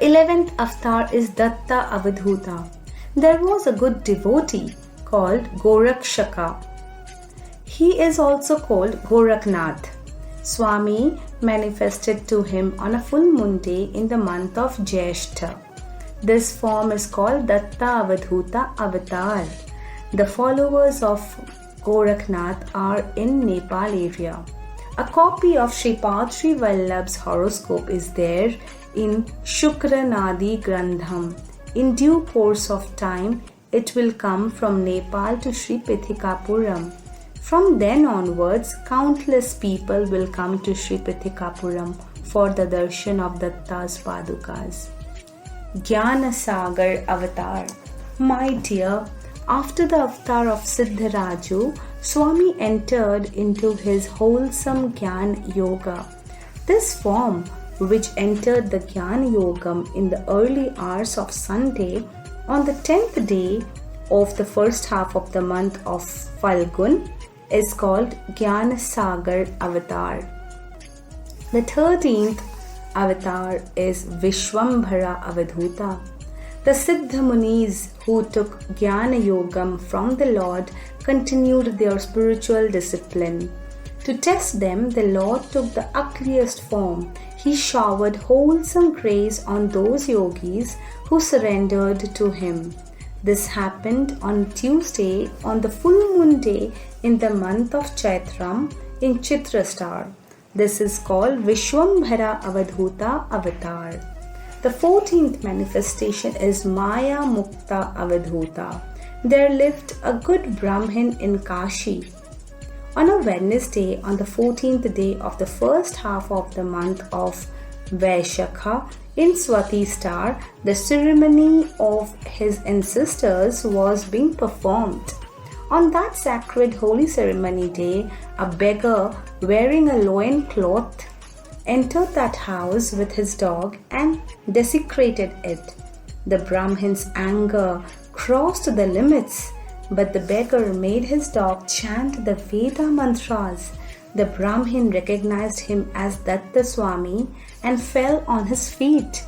11th avatar is Datta Avadhuta. There was a good devotee called Gorakshaka. He is also called Goraknath. Swami manifested to him on a full moon day in the month of Jyeshtha. This form is called Datta Avadhuta Avatar. The followers of Goraknath are in Nepal area. A copy of Sripada Srivallabha's horoscope is there in Shukranadi Grandham. In due course of time, it will come from Nepal to Sri Pithikapuram. From then onwards, countless people will come to Sri Pithikapuram for the darshan of Datta's Padukas. Gyan Sagar Avatar. My dear, after the avatar of Siddharaju, Swami entered into his wholesome Gyan Yoga. This form, which entered the Gyan Yogam in the early hours of Sunday, on the 10th day of the first half of the month of Falgun, is called Gyan Sagar Avatar. The 13th avatar is Vishwamta Avatar. The Siddha Munis who took Jnana Yogam from the Lord continued their spiritual discipline. To test them, the Lord took the ugliest form. He showered wholesome grace on those yogis who surrendered to him. This happened on Tuesday on the full moon day in the month of Chaitram in Chitra star. This is called Vishwamta Avatar. The 14th manifestation is Maya Mukta Avadhuta. There lived a good Brahmin in Kashi. On a Wednesday, on the 14th day of the first half of the month of Vaishakha in Swati star, the ceremony of his ancestors was being performed. On that sacred holy ceremony day, a beggar wearing a loin cloth entered that house with his dog and desecrated it. The Brahmin's anger crossed the limits, but the beggar made his dog chant the Veda mantras. The Brahmin recognized him as Datta Swami and fell on his feet.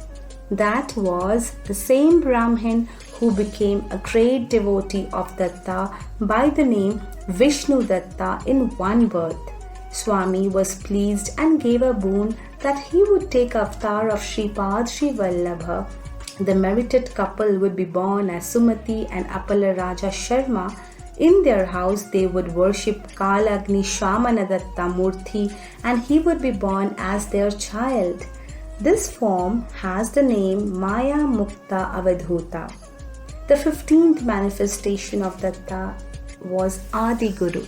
That was the same Brahmin who became a great devotee of Datta by the name Vishnu Datta in one birth. Swami was pleased and gave a boon that he would take avatar of Sripada Srivallabha. The merited couple would be born as Sumati and Appala Raja Sharma. In their house they would worship Kalagni Shamanadatta Murthy and he would be born as their child. This form has the name Maya Mukta Avadhuta. The 15th manifestation of Datta was Adi Guru.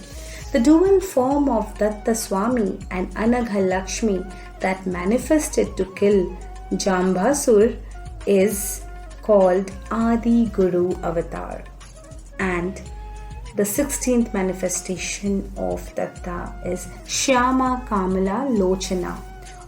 The dual form of Datta Swami and Anagha Lakshmi that manifested to kill Jambasur is called Adi Guru Avatar. And the 16th manifestation of Datta is Shama Kamala Lochana.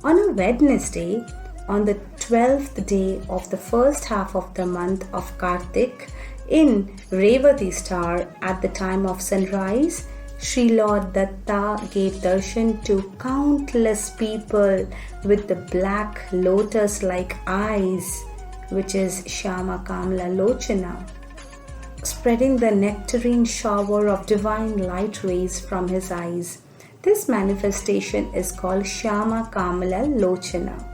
On a Wednesday, on the 12th day of the first half of the month of Kartik, in Revati star at the time of sunrise, Sri Lord Datta gave darshan to countless people with the black lotus-like eyes, which is Shama Kamala Lochana, spreading the nectarine shower of divine light rays from his eyes. This manifestation is called Shama Kamala Lochana.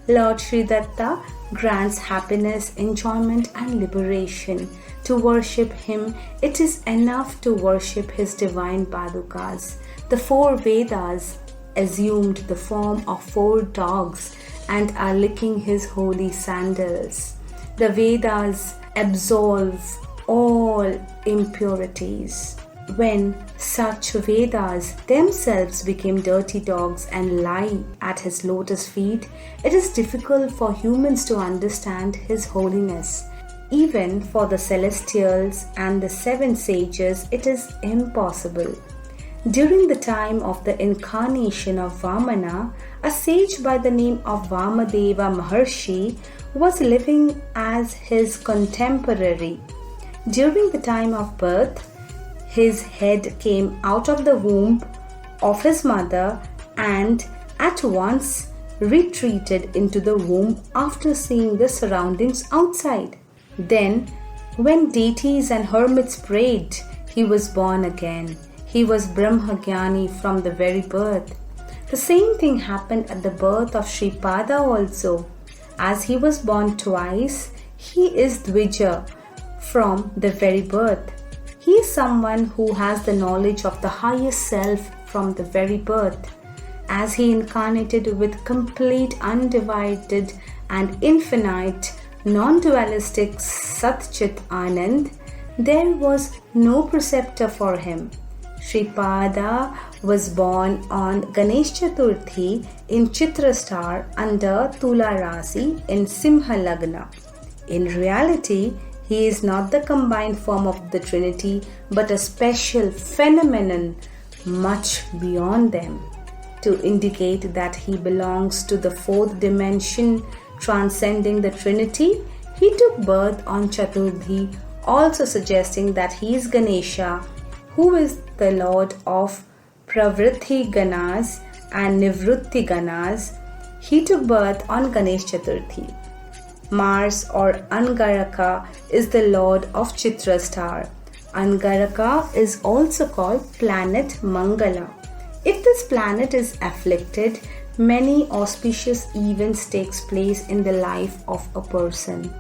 Lord Sri Datta grants happiness, enjoyment and liberation. To worship him, it is enough to worship his divine Padukas. The Four Vedas assumed the form of 4 dogs and are licking his holy sandals. The Vedas absolve all impurities. When such Vedas themselves became dirty dogs and lie at his lotus feet, it is difficult for humans to understand his holiness. Even for the celestials and the 7 sages, it is impossible. During the time of the incarnation of Vamana, a sage by the name of Vamadeva Maharshi was living as his contemporary. During the time of birth, his head came out of the womb of his mother and at once retreated into the womb after seeing the surroundings outside. Then, when deities and hermits prayed, he was born again. He was Brahmagyani from the very birth. The same thing happened at the birth of Sripada also. As he was born twice, he is Dvija from the very birth. He is someone who has the knowledge of the highest self from the very birth. As he incarnated with complete, undivided and infinite, non-dualistic Sat-Chit Anand, there was no preceptor for him. Sripada was born on Ganesh Chaturthi in Chitra star under Tula Rasi in Simha Lagna. In reality, he is not the combined form of the Trinity, but a special phenomenon much beyond them, to indicate that he belongs to the fourth dimension transcending the Trinity. He took birth on Chaturthi, also suggesting that he is Ganesha, who is the Lord of Pravritti Ganas and Nivrutti Ganas. He took birth on Ganesh Chaturthi. Mars or Angaraka is the Lord of Chitra star. Angaraka is also called planet Mangala. If this planet is afflicted, many auspicious events takes place in the life of a person.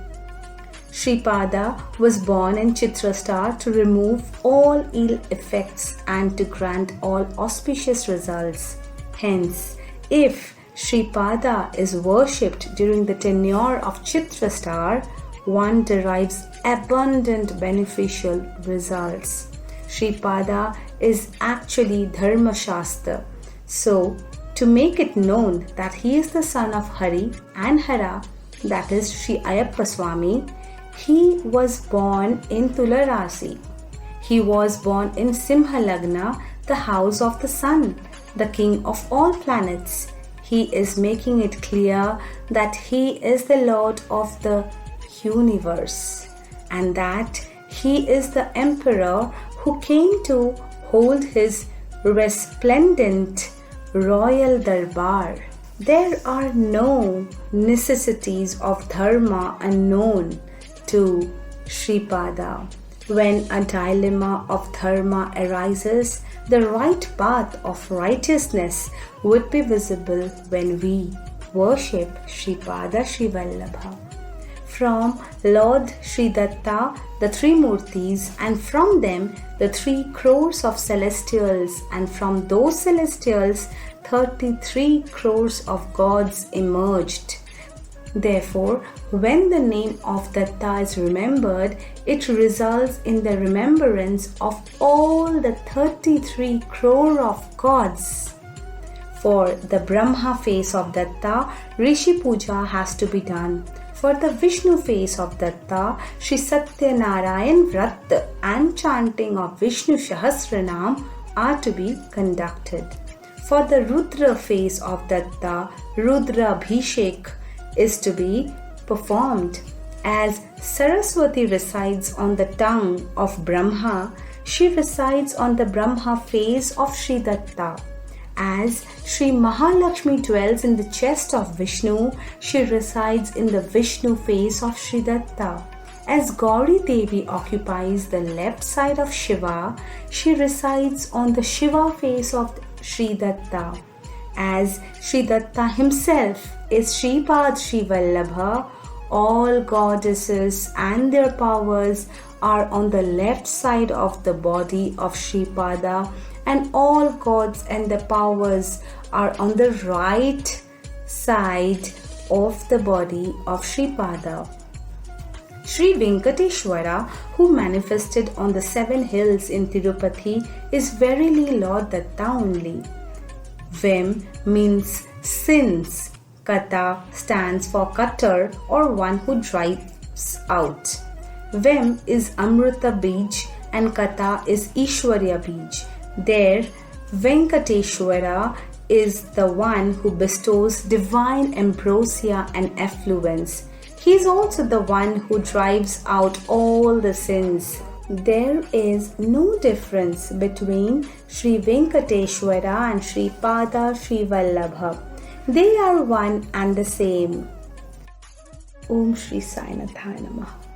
Sripada was born in Chitra star to remove all ill effects and to grant all auspicious results. Hence, if Sripada is worshipped during the tenure of Chitra star, one derives abundant beneficial results. Sripada is actually Dharma Shastra. So, to make it known that he is the son of Hari and Hara, that is Sri Ayappa Swami, he was born in Tula Rasi. He was born in Simha Lagna, the house of the sun, the king of all planets. He is making it clear that he is the Lord of the universe and that he is the emperor who came to hold his resplendent royal darbar. There are no necessities of dharma unknown to Sripada. When a dilemma of dharma arises, the right path of righteousness would be visible when we worship Sripada Srivallabha. From Lord Sri Datta, the three Murtis, and from them the 3 crores of celestials, and from those celestials 33 crores of gods emerged. Therefore, when the name of Datta is remembered, it results in the remembrance of all the 33 crore of gods. For the Brahma face of Datta, Rishi Puja has to be done. For the Vishnu face of Datta, Sri Satyanarayan Vrat and chanting of Vishnu Sahasranam are to be conducted. For the Rudra face of Datta, Rudra Abhishek is to be performed. As Saraswati resides on the tongue of Brahma, she resides on the Brahma face of Sri Datta. As Sri Mahalakshmi dwells in the chest of Vishnu, she resides in the Vishnu face of Sri Datta. As Gauri Devi occupies the left side of Shiva, she resides on the Shiva face of Sri Datta. As Sri Datta himself is Sripad Srivallabha, all goddesses and their powers are on the left side of the body of Sripada, and all gods and the powers are on the right side of the body of Sripada. Sri Venkateshwara, who manifested on the 7 hills in Tirupati, is verily Lord Datta only. Vem means sins. Kata stands for cutter or one who drives out. Vem is Amrita Bij and Kata is Ishwarya Bij. There, Venkateshwara is the one who bestows divine ambrosia and affluence. He is also the one who drives out all the sins. There is no difference between Sri Venkateshwara and Sripada Srivallabha. They are one and the same. Om Shri Sai Nathaya Namaha.